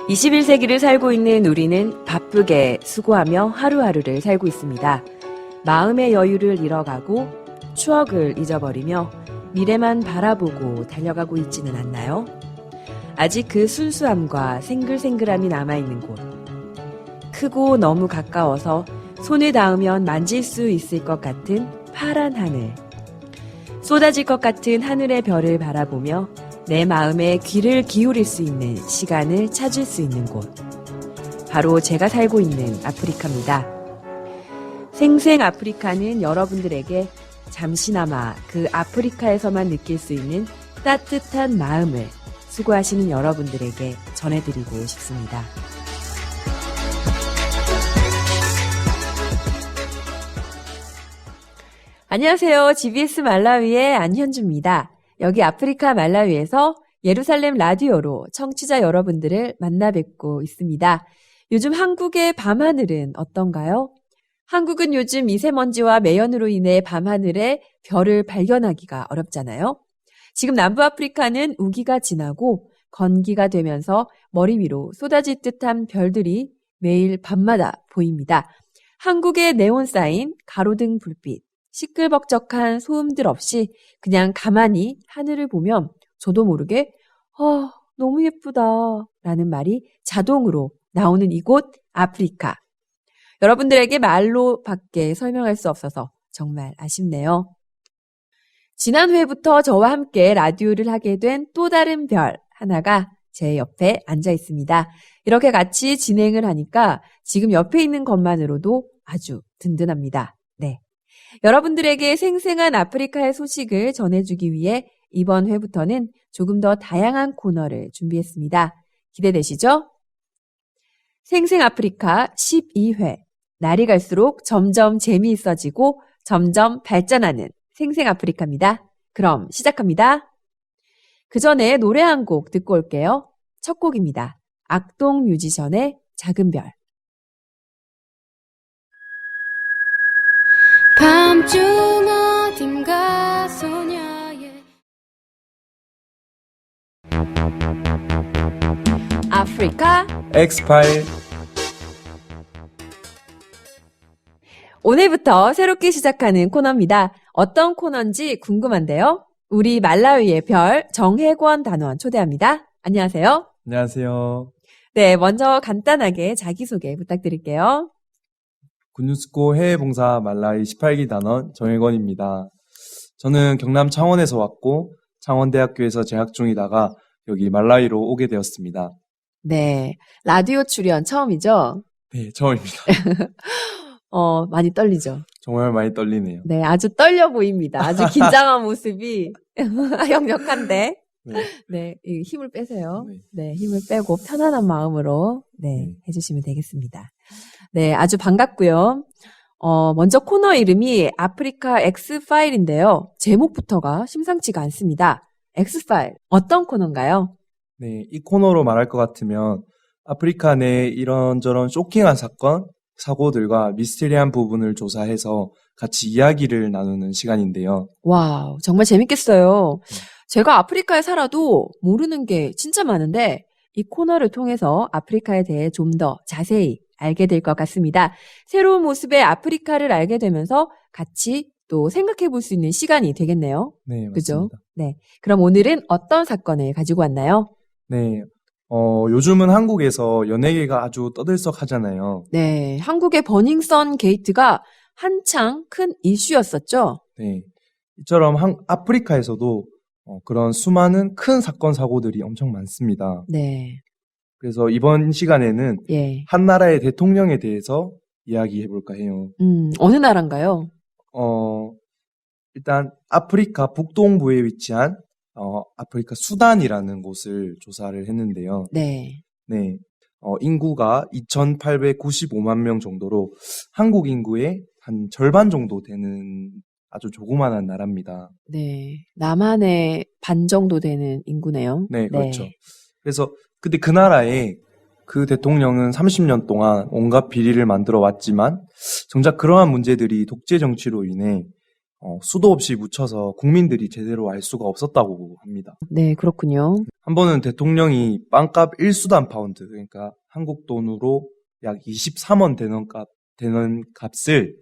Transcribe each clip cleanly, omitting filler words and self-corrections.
21세기를 살고 있는 우리는 바쁘게 수고하며 하루하루를 살고 있습니다. 마음의 여유를 잃어가고 추억을 잊어버리며 미래만 바라보고 달려가고 있지는 않나요? 아직 그 순수함과 생글생글함이 남아있는 곳. 크고 너무 가까워서 손을 닿으면 만질 수 있을 것 같은 파란 하늘. 쏟아질 것 같은 하늘의 별을 바라보며 내 마음에 귀를 기울일 수 있는 시간을 찾을 수 있는 곳. 바로 제가 살고 있는 아프리카입니다. 생생 아프리카는 여러분들에게 잠시나마 그 아프리카에서만 느낄 수 있는 따뜻한 마음을 수고하시는 여러분들에게 전해드리고 싶습니다. 안녕하세요. GBS 말라위의 안현주입니다. 여기 아프리카 말라위에서 예루살렘 라디오로 청취자 여러분들을 만나 뵙고 있습니다. 요즘 한국의 밤하늘은 어떤가요? 한국은 요즘 미세먼지와 매연으로 인해 밤하늘에 별을 발견하기가 어렵잖아요. 지금 남부 아프리카는 우기가 지나고 건기가 되면서 머리 위로 쏟아질 듯한 별들이 매일 밤마다 보입니다. 한국의 네온사인, 가로등 불빛, 시끌벅적한 소음들 없이 그냥 가만히 하늘을 보면 저도 모르게 너무 예쁘다 라는 말이 자동으로 나오는 이곳 아프리카. 여러분들에게 말로밖에 설명할 수 없어서 정말 아쉽네요. 지난 회부터 저와 함께 라디오를 하게 된 또 다른 별 하나가 제 옆에 앉아 있습니다. 이렇게 같이 진행을 하니까 지금 옆에 있는 것만으로도 아주 든든합니다. 네. 여러분들에게 생생한 아프리카의 소식을 전해주기 위해 이번 회부터는 조금 더 다양한 코너를 준비했습니다. 기대되시죠? 생생 아프리카 12회. 날이 갈수록 점점 재미있어지고 점점 발전하는 생생 아프리카입니다. 그럼 시작합니다. 그 전에 노래 한 곡 듣고 올게요. 첫 곡입니다. 악동 뮤지션의 작은 별. 밤중 어딘가 소녀의 아프리카 엑스파일. 오늘부터 새롭게 시작하는 코너입니다. 어떤 코너인지 궁금한데요. 우리 말라위의 별 정혜권 단원 초대합니다. 안녕하세요. 안녕하세요. 네, 먼저 간단하게 자기소개 부탁드릴게요. 군유스코 해외봉사 말라위 18기 단원 정혜건입니다. 저는 경남 창원에서 왔고 창원대학교에서 재학 중이다가 여기 말라위로 오게 되었습니다. 네, 라디오 출연 처음이죠? 네, 처음입니다. 많이 떨리죠? 정말 많이 떨리네요. 네, 아주 떨려 보입니다. 아주 긴장한 모습이 역력한데. 네. 네, 힘을 빼세요. 네. 네, 힘을 빼고 편안한 마음으로 네. 해주시면 되겠습니다. 네, 아주 반갑고요. 먼저 코너 이름이 아프리카 X파일인데요. 제목부터가 심상치가 않습니다. X파일, 어떤 코너인가요? 네, 이 코너로 말할 것 같으면 아프리카 내 이런저런 쇼킹한 사건, 사고들과 미스테리한 부분을 조사해서 같이 이야기를 나누는 시간인데요. 와우, 정말 재밌겠어요. 제가 아프리카에 살아도 모르는 게 진짜 많은데 이 코너를 통해서 아프리카에 대해 좀 더 자세히 알게 될 것 같습니다. 새로운 모습의 아프리카를 알게 되면서 같이 또 생각해 볼 수 있는 시간이 되겠네요. 네, 그죠? 맞습니다. 네. 그럼 오늘은 어떤 사건을 가지고 왔나요? 네, 요즘은 한국에서 연예계가 아주 떠들썩하잖아요. 네. 한국의 버닝썬 게이트가 한창 큰 이슈였었죠? 네, 이처럼 아프리카에서도 그런 수많은 큰 사건, 사고들이 엄청 많습니다. 네. 그래서 이번 시간에는 예. 한 나라의 대통령에 대해서 이야기해 볼까 해요. 어느 나라인가요? 일단 아프리카 북동부에 위치한 아프리카 수단이라는 곳을 조사를 했는데요. 네. 네, 인구가 2,895만 명 정도로 한국 인구의 한 절반 정도 되는 아주 조그만한 나라입니다. 네. 남한의 반 정도 되는 인구네요. 네, 그렇죠. 그래서 근데 그 나라에 그 대통령은 30년 동안 온갖 비리를 만들어 왔지만 정작 그러한 문제들이 독재 정치로 인해 수도 없이 묻혀서 국민들이 제대로 알 수가 없었다고 합니다. 네, 그렇군요. 한 번은 대통령이 빵값 1수단 파운드, 그러니까 한국 돈으로 약 23원 되는 값을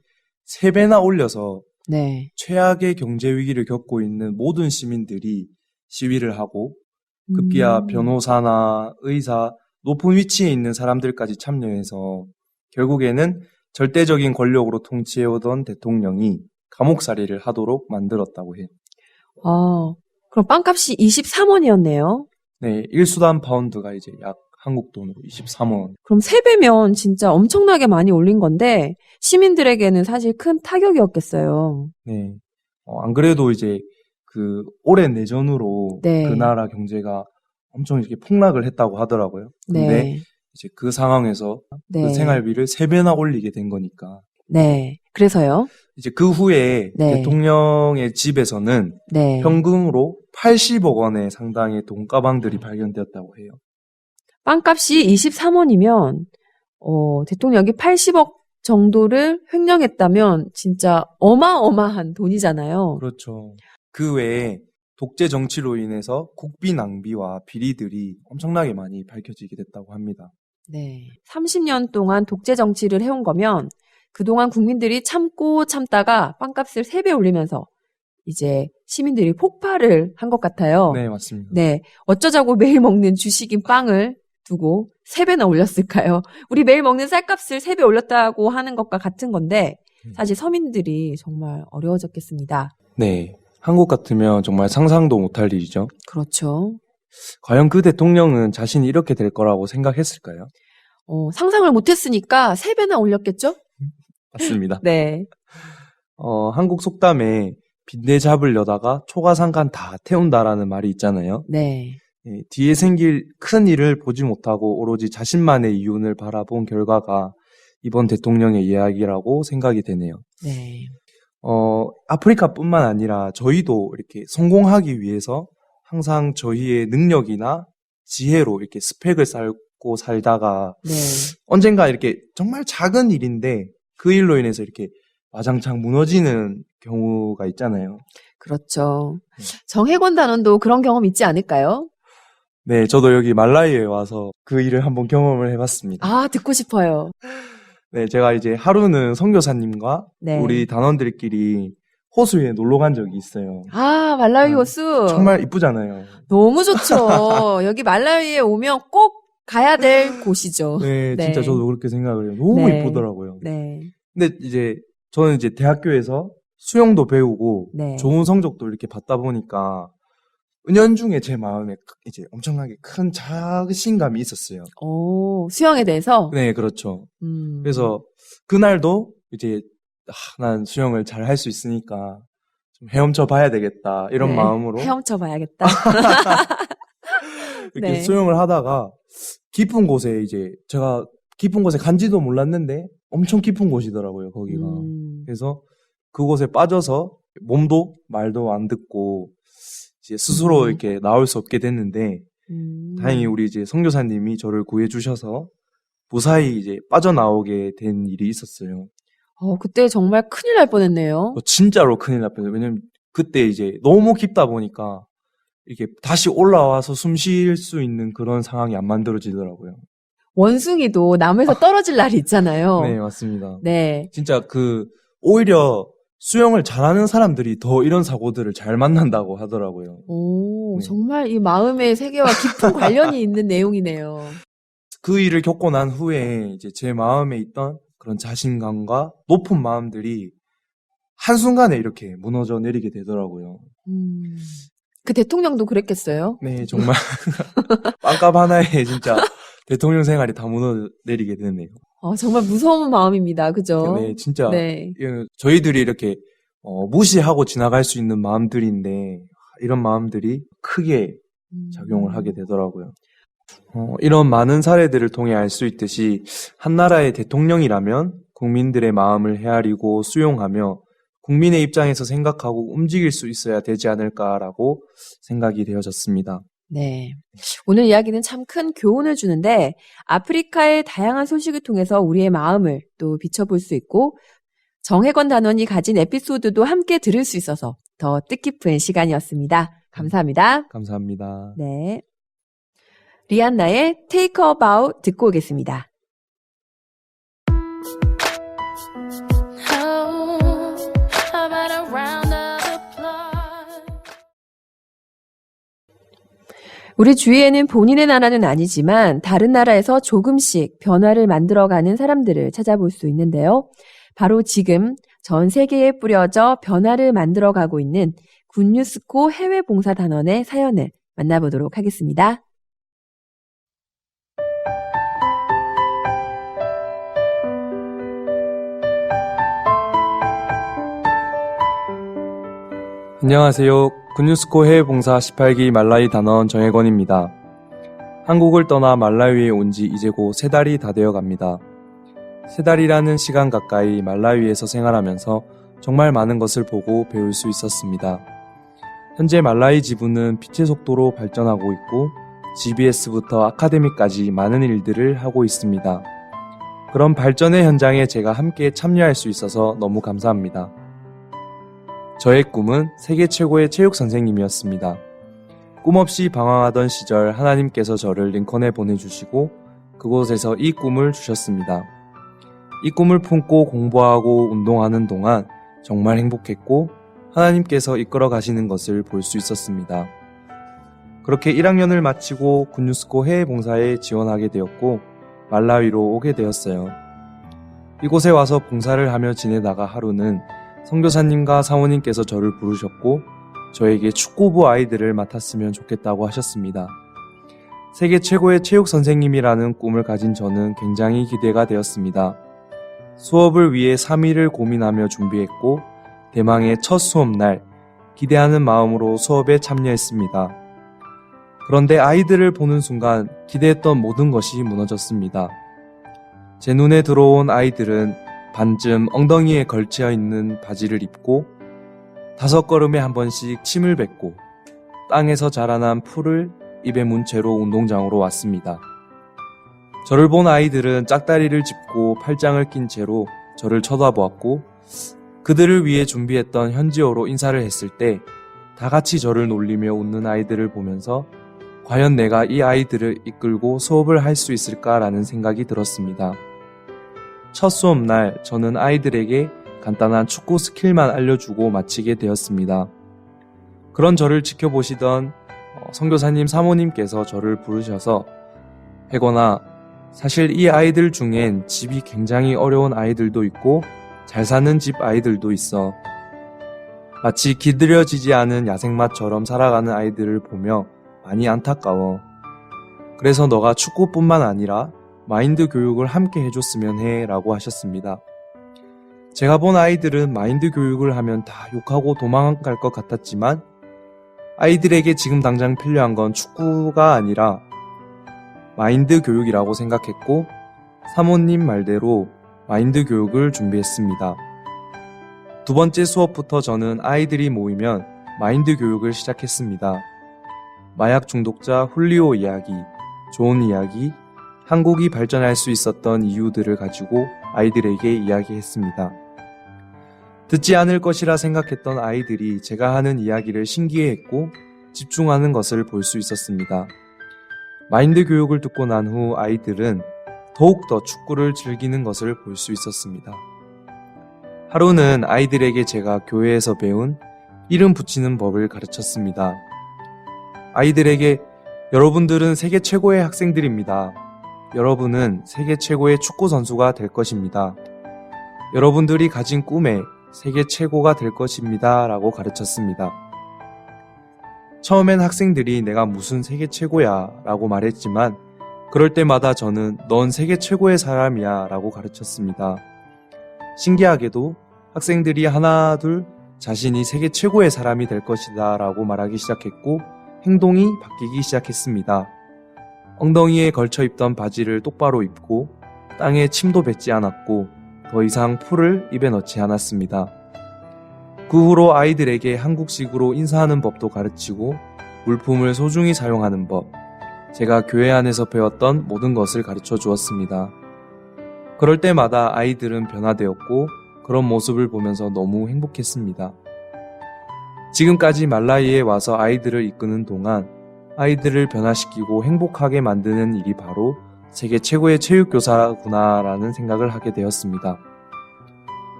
3배나 올려서 네. 최악의 경제 위기를 겪고 있는 모든 시민들이 시위를 하고 급기야 변호사나 의사, 높은 위치에 있는 사람들까지 참여해서 결국에는 절대적인 권력으로 통치해오던 대통령이 감옥살이를 하도록 만들었다고 해요. 아, 그럼 빵값이 23원이었네요. 네, 1수단 파운드가 이제 약 한국 돈으로 23원. 그럼 3배면 진짜 엄청나게 많이 올린 건데 시민들에게는 사실 큰 타격이었겠어요. 네. 안 그래도 이제 그 오랜 내전으로 네. 그 나라 경제가 엄청 이렇게 폭락을 했다고 하더라고요. 근데 네. 이제 그 상황에서 네. 그 생활비를 3배나 올리게 된 거니까. 네. 그래서요? 이제 그 후에 네. 대통령의 집에서는 네. 현금으로 80억 원의 상당의 돈가방들이 발견되었다고 해요. 빵값이 23원이면 대통령이 80억 정도를 횡령했다면 진짜 어마어마한 돈이잖아요. 그렇죠. 그 외에 독재 정치로 인해서 국비 낭비와 비리들이 엄청나게 많이 밝혀지게 됐다고 합니다. 네. 30년 동안 독재 정치를 해온 거면 그동안 국민들이 참고 참다가 빵값을 3배 올리면서 이제 시민들이 폭발을 한 것 같아요. 네, 맞습니다. 네. 어쩌자고 매일 먹는 주식인 빵을 두고 3배나 올렸을까요? 우리 매일 먹는 쌀값을 3배 올렸다고 하는 것과 같은 건데 사실 서민들이 정말 어려워졌겠습니다. 네. 한국 같으면 정말 상상도 못할 일이죠. 그렇죠. 과연 그 대통령은 자신이 이렇게 될 거라고 생각했을까요? 상상을 못했으니까 3배나 올렸겠죠? 맞습니다. 네. 한국 속담에 빈대 잡으려다가 초가상간 다 태운다라는 말이 있잖아요. 네. 예, 뒤에 생길 큰 일을 보지 못하고 오로지 자신만의 이윤을 바라본 결과가 이번 대통령의 이야기라고 생각이 되네요. 네. 아프리카뿐만 아니라 저희도 이렇게 성공하기 위해서 항상 저희의 능력이나 지혜로 이렇게 스펙을 쌓고 살다가 네. 언젠가 이렇게 정말 작은 일인데 그 일로 인해서 이렇게 와장창 무너지는 경우가 있잖아요. 그렇죠. 정혜권 단원도 그런 경험 있지 않을까요? 네, 저도 여기 말라위에 와서 그 일을 한번 경험을 해봤습니다. 아, 듣고 싶어요. 네, 제가 이제 하루는 선교사님과 네. 우리 단원들끼리 호수에 놀러 간 적이 있어요. 아, 말라위 호수. 정말 이쁘잖아요. 너무 좋죠. 여기 말라위에 오면 꼭 가야 될 곳이죠. 네, 네. 진짜 저도 그렇게 생각을 해요. 너무 네. 이쁘더라고요. 네. 근데 이제 저는 이제 대학교에서 수영도 배우고 네. 좋은 성적도 이렇게 받다 보니까 은연중에 제 마음에 이제 엄청나게 큰 자신감이 있었어요. 오, 수영에 대해서? 네, 그렇죠. 음. 그래서 그날도 이제 난 수영을 잘 할 수 있으니까 좀 헤엄쳐 봐야 되겠다 이런 네, 마음으로 헤엄쳐 봐야겠다. 이렇게 네. 수영을 하다가 깊은 곳에 이제 제가 깊은 곳에 간지도 몰랐는데 엄청 깊은 곳이더라고요, 거기가. 그래서 그곳에 빠져서 몸도 말도 안 듣고 이제 스스로 이렇게 나올 수 없게 됐는데 다행히 우리 이제 선교사님이 저를 구해 주셔서 무사히 이제 빠져나오게 된 일이 있었어요. 그때 정말 큰일 날 뻔했네요. 진짜로 큰일 날 뻔했어요. 왜냐면 그때 이제 너무 깊다 보니까 이렇게 다시 올라와서 숨 쉴 수 있는 그런 상황이 안 만들어지더라고요. 원숭이도 나무에서 떨어질 날이 있잖아요. 네, 맞습니다. 네. 진짜 오히려 수영을 잘하는 사람들이 더 이런 사고들을 잘 만난다고 하더라고요. 오, 네. 정말 이 마음의 세계와 깊은 관련이 있는 내용이네요. 그 일을 겪고 난 후에 이제 제 마음에 있던 그런 자신감과 높은 마음들이 한순간에 이렇게 무너져 내리게 되더라고요. 그 대통령도 그랬겠어요? 네, 정말 빵값 하나에 진짜 대통령 생활이 다 무너져 내리게 되네요. 정말 무서운 마음입니다. 그죠? 네, 진짜 네. 저희들이 이렇게 무시하고 지나갈 수 있는 마음들인데 이런 마음들이 크게 작용을 하게 되더라고요. 이런 많은 사례들을 통해 알 수 있듯이 한 나라의 대통령이라면 국민들의 마음을 헤아리고 수용하며 국민의 입장에서 생각하고 움직일 수 있어야 되지 않을까라고 생각이 되어졌습니다. 네. 오늘 이야기는 참 큰 교훈을 주는데 아프리카의 다양한 소식을 통해서 우리의 마음을 또 비춰볼 수 있고 정혜건 단원이 가진 에피소드도 함께 들을 수 있어서 더 뜻깊은 시간이었습니다. 감사합니다. 감사합니다. 네. 리안나의 Take a Bow 듣고 오겠습니다. How about a round of applause? 우리 주위에는 본인의 나라는 아니지만 다른 나라에서 조금씩 변화를 만들어가는 사람들을 찾아볼 수 있는데요. 바로 지금 전 세계에 뿌려져 변화를 만들어가고 있는 굿뉴스코 해외봉사단원의 사연을 만나보도록 하겠습니다. 안녕하세요. 굿뉴스코 해외봉사 18기 말라위 단원 정혜건입니다. 한국을 떠나 말라위에 온 지 이제 곧 3달이 다 되어 갑니다. 3달이라는 시간 가까이 말라위에서 생활하면서 정말 많은 것을 보고 배울 수 있었습니다. 현재 말라위 지부는 빛의 속도로 발전하고 있고 GBS부터 아카데미까지 많은 일들을 하고 있습니다. 그런 발전의 현장에 제가 함께 참여할 수 있어서 너무 감사합니다. 저의 꿈은 세계 최고의 체육 선생님이었습니다. 꿈없이 방황하던 시절 하나님께서 저를 링컨에 보내주시고 그곳에서 이 꿈을 주셨습니다. 이 꿈을 품고 공부하고 운동하는 동안 정말 행복했고 하나님께서 이끌어 가시는 것을 볼 수 있었습니다. 그렇게 1학년을 마치고 굿뉴스코 해외봉사에 지원하게 되었고 말라위로 오게 되었어요. 이곳에 와서 봉사를 하며 지내다가 하루는 선교사님과 사모님께서 저를 부르셨고 저에게 축구부 아이들을 맡았으면 좋겠다고 하셨습니다. 세계 최고의 체육 선생님이라는 꿈을 가진 저는 굉장히 기대가 되었습니다. 수업을 위해 3일을 고민하며 준비했고 대망의 첫 수업날 기대하는 마음으로 수업에 참여했습니다. 그런데 아이들을 보는 순간 기대했던 모든 것이 무너졌습니다. 제 눈에 들어온 아이들은 반쯤 엉덩이에 걸쳐 있는 바지를 입고 5걸음에 한 번씩 침을 뱉고 땅에서 자라난 풀을 입에 문 채로 운동장으로 왔습니다. 저를 본 아이들은 짝다리를 짚고 팔짱을 낀 채로 저를 쳐다보았고 그들을 위해 준비했던 현지어로 인사를 했을 때 다 같이 저를 놀리며 웃는 아이들을 보면서 과연 내가 이 아이들을 이끌고 수업을 할 수 있을까라는 생각이 들었습니다. 첫 수업날 저는 아이들에게 간단한 축구 스킬만 알려주고 마치게 되었습니다. 그런 저를 지켜보시던 선교사님 사모님께서 저를 부르셔서 혜건아, 사실 이 아이들 중엔 집이 굉장히 어려운 아이들도 있고 잘 사는 집 아이들도 있어. 마치 기들여지지 않은 야생마처럼 살아가는 아이들을 보며 많이 안타까워. 그래서 너가 축구뿐만 아니라 마인드 교육을 함께 해줬으면 해 라고 하셨습니다. 제가 본 아이들은 마인드 교육을 하면 다 욕하고 도망갈 것 같았지만 아이들에게 지금 당장 필요한 건 축구가 아니라 마인드 교육이라고 생각했고 사모님 말대로 마인드 교육을 준비했습니다. 두 번째 수업부터 저는 아이들이 모이면 마인드 교육을 시작했습니다. 마약 중독자 훌리오 이야기, 좋은 이야기, 한국이 발전할 수 있었던 이유들을 가지고 아이들에게 이야기했습니다. 듣지 않을 것이라 생각했던 아이들이 제가 하는 이야기를 신기해했고 집중하는 것을 볼 수 있었습니다. 마인드 교육을 듣고 난 후 아이들은 더욱더 축구를 즐기는 것을 볼 수 있었습니다. 하루는 아이들에게 제가 교회에서 배운 이름 붙이는 법을 가르쳤습니다. 아이들에게 여러분들은 세계 최고의 학생들입니다. 여러분은 세계 최고의 축구 선수가 될 것입니다. 여러분들이 가진 꿈에 세계 최고가 될 것입니다. 라고 가르쳤습니다. 처음엔 학생들이 내가 무슨 세계 최고야 라고 말했지만 그럴 때마다 저는 넌 세계 최고의 사람이야 라고 가르쳤습니다. 신기하게도 학생들이 하나 둘 자신이 세계 최고의 사람이 될 것이다 라고 말하기 시작했고 행동이 바뀌기 시작했습니다. 엉덩이에 걸쳐 입던 바지를 똑바로 입고 땅에 침도 뱉지 않았고 더 이상 풀을 입에 넣지 않았습니다. 그 후로 아이들에게 한국식으로 인사하는 법도 가르치고 물품을 소중히 사용하는 법, 제가 교회 안에서 배웠던 모든 것을 가르쳐 주었습니다. 그럴 때마다 아이들은 변화되었고 그런 모습을 보면서 너무 행복했습니다. 지금까지 말라위에 와서 아이들을 이끄는 동안 아이들을 변화시키고 행복하게 만드는 일이 바로 세계 최고의 체육교사구나라는 생각을 하게 되었습니다.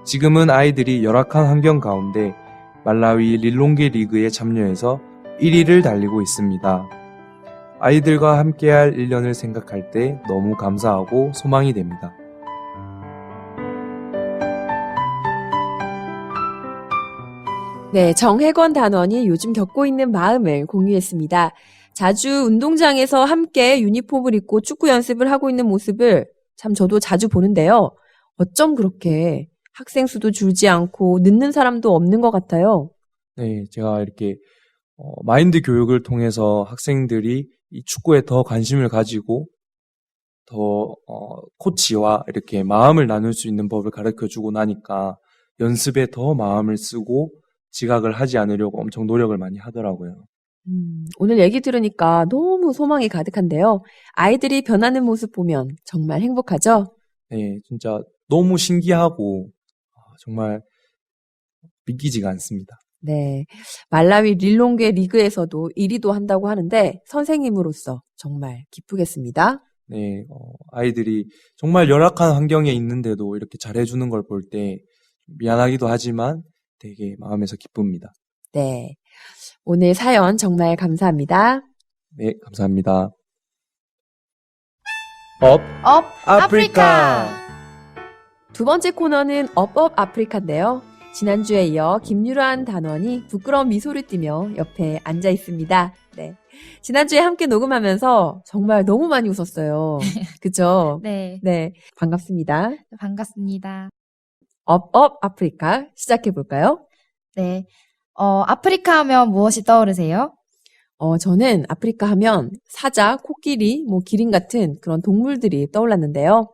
지금은 아이들이 열악한 환경 가운데 말라위 릴롱게 리그에 참여해서 1위를 달리고 있습니다. 아이들과 함께할 1년을 생각할 때 너무 감사하고 소망이 됩니다. 네, 정혜건 단원이 요즘 겪고 있는 마음을 공유했습니다. 자주 운동장에서 함께 유니폼을 입고 축구 연습을 하고 있는 모습을 참 저도 자주 보는데요. 어쩜 그렇게 학생 수도 줄지 않고 늦는 사람도 없는 것 같아요. 네, 제가 이렇게 마인드 교육을 통해서 학생들이 이 축구에 더 관심을 가지고 더 코치와 이렇게 마음을 나눌 수 있는 법을 가르쳐주고 나니까 연습에 더 마음을 쓰고 지각을 하지 않으려고 엄청 노력을 많이 하더라고요. 오늘 얘기 들으니까 너무 소망이 가득한데요. 아이들이 변하는 모습 보면 정말 행복하죠? 네, 진짜 너무 신기하고 정말 믿기지가 않습니다. 네. 말라위 릴롱게 리그에서도 1위도 한다고 하는데 선생님으로서 정말 기쁘겠습니다. 네, 아이들이 정말 열악한 환경에 있는데도 이렇게 잘해주는 걸 볼 때 미안하기도 하지만 되게 마음에서 기쁩니다. 네. 오늘 사연 정말 감사합니다. 네, 감사합니다. 업 아프리카. 두 번째 코너는 업업 아프리카인데요. 지난주에 이어 김유란 단원이 부끄러운 미소를 띠며 옆에 앉아 있습니다. 네. 지난주에 함께 녹음하면서 정말 너무 많이 웃었어요. 그죠? 네, 네. 반갑습니다. 반갑습니다. 업업 아프리카 시작해 볼까요? 네, 아프리카 하면 무엇이 떠오르세요? 저는 아프리카 하면 사자, 코끼리, 기린 같은 그런 동물들이 떠올랐는데요.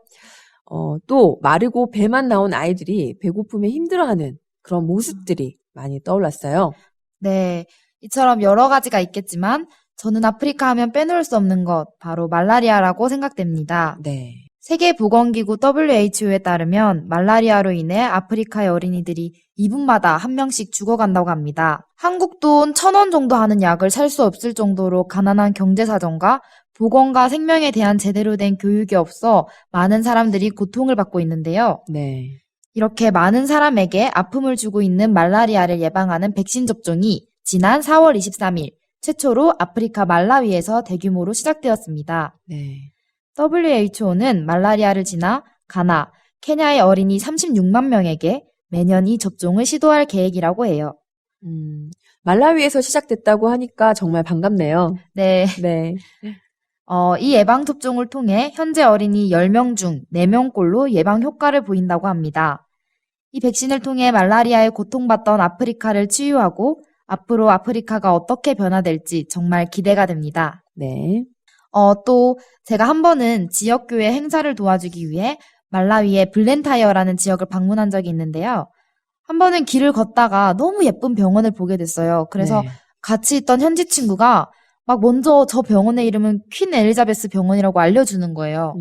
또 마르고 배만 나온 아이들이 배고픔에 힘들어하는 그런 모습들이 많이 떠올랐어요. 네, 이처럼 여러 가지가 있겠지만 저는 아프리카 하면 빼놓을 수 없는 것, 바로 말라리아라고 생각됩니다. 네. 세계보건기구 WHO에 따르면 말라리아로 인해 아프리카의 어린이들이 2분마다 한 명씩 죽어간다고 합니다. 한국 돈 1,000원 정도 하는 약을 살 수 없을 정도로 가난한 경제사정과 보건과 생명에 대한 제대로 된 교육이 없어 많은 사람들이 고통을 받고 있는데요. 네. 이렇게 많은 사람에게 아픔을 주고 있는 말라리아를 예방하는 백신 접종이 지난 4월 23일 최초로 아프리카 말라위에서 대규모로 시작되었습니다. 네. WHO는 말라리아를 지나 가나, 케냐의 어린이 36만 명에게 매년 이 접종을 시도할 계획이라고 해요. 말라위에서 시작됐다고 하니까 정말 반갑네요. 네. 네. 이 예방접종을 통해 현재 어린이 10명 중 4명꼴로 예방 효과를 보인다고 합니다. 이 백신을 통해 말라리아에 고통받던 아프리카를 치유하고 앞으로 아프리카가 어떻게 변화될지 정말 기대가 됩니다. 네. 또 제가 한 번은 지역교회 행사를 도와주기 위해 말라위의 블렌타이어라는 지역을 방문한 적이 있는데요. 한 번은 길을 걷다가 너무 예쁜 병원을 보게 됐어요. 그래서 네. 같이 있던 현지 친구가 막 먼저 저 병원의 이름은 퀸 엘리자베스 병원이라고 알려주는 거예요.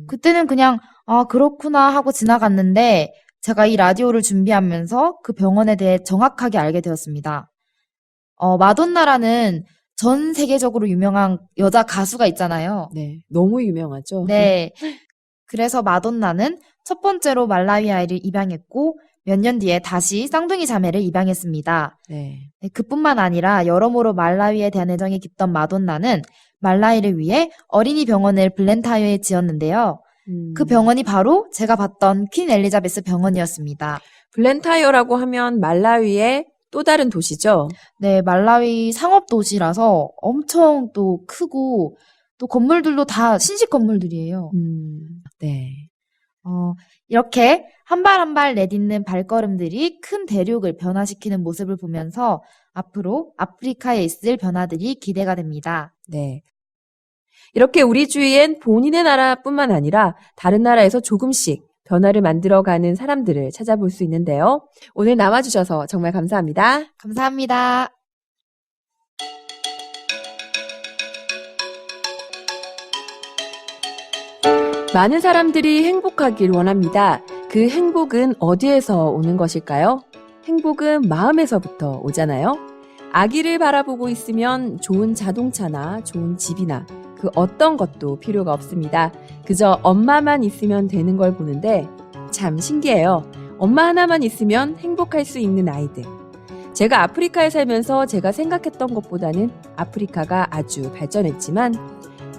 그때는 그냥 그렇구나 하고 지나갔는데 제가 이 라디오를 준비하면서 그 병원에 대해 정확하게 알게 되었습니다. 마돈나라는 전 세계적으로 유명한 여자 가수가 있잖아요. 네. 너무 유명하죠. 네. 그래서 마돈나는 첫 번째로 말라위 아이를 입양했고 몇 년 뒤에 다시 쌍둥이 자매를 입양했습니다. 네. 네, 그뿐만 아니라 여러모로 말라위에 대한 애정이 깊던 마돈나는 말라위를 위해 어린이 병원을 블렌타이어에 지었는데요. 그 병원이 바로 제가 봤던 퀸 엘리자베스 병원이었습니다. 블렌타이어라고 하면 말라위의 또 다른 도시죠? 네, 말라위 상업 도시라서 엄청 또 크고 또 건물들도 다 신식 건물들이에요. 네. 이렇게 한 발 한 발 내딛는 발걸음들이 큰 대륙을 변화시키는 모습을 보면서 앞으로 아프리카에 있을 변화들이 기대가 됩니다. 네. 이렇게 우리 주위엔 본인의 나라뿐만 아니라 다른 나라에서 조금씩 변화를 만들어가는 사람들을 찾아볼 수 있는데요. 오늘 나와주셔서 정말 감사합니다. 감사합니다. 많은 사람들이 행복하길 원합니다. 그 행복은 어디에서 오는 것일까요? 행복은 마음에서부터 오잖아요. 아기를 바라보고 있으면 좋은 자동차나 좋은 집이나 그 어떤 것도 필요가 없습니다. 그저 엄마만 있으면 되는 걸 보는데 참 신기해요. 엄마 하나만 있으면 행복할 수 있는 아이들. 제가 아프리카에 살면서 제가 생각했던 것보다는 아프리카가 아주 발전했지만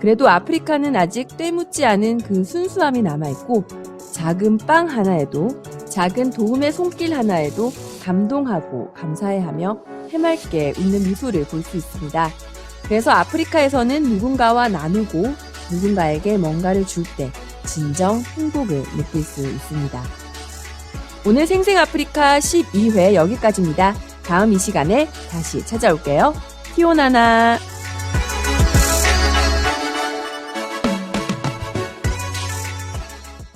그래도 아프리카는 아직 때묻지 않은 그 순수함이 남아있고 작은 빵 하나에도 작은 도움의 손길 하나에도 감동하고 감사해하며 해맑게 웃는 미소를 볼 수 있습니다. 그래서 아프리카에서는 누군가와 나누고 누군가에게 뭔가를 줄 때 진정 행복을 느낄 수 있습니다. 오늘 생생 아프리카 12회 여기까지입니다. 다음 이 시간에 다시 찾아올게요. 티오나나.